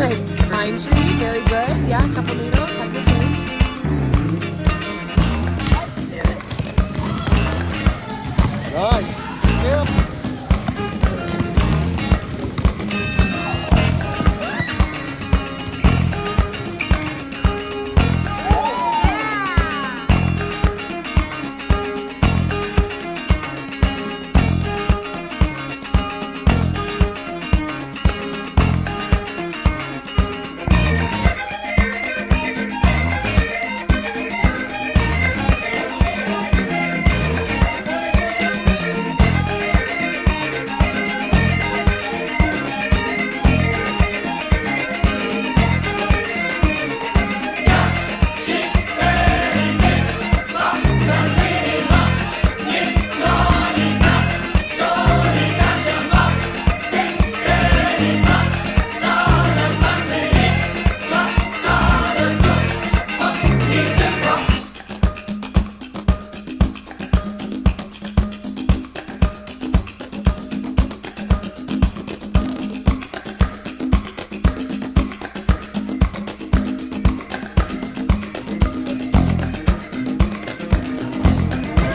good. Pine tree, very good. Yeah, a couple needles, couple trees. Nice. Yeah.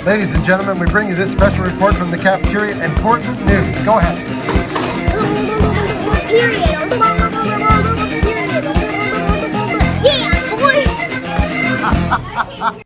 Ladies and gentlemen, we bring you this special report from the cafeteria. Important news. Go ahead. Period. Yeah, boys.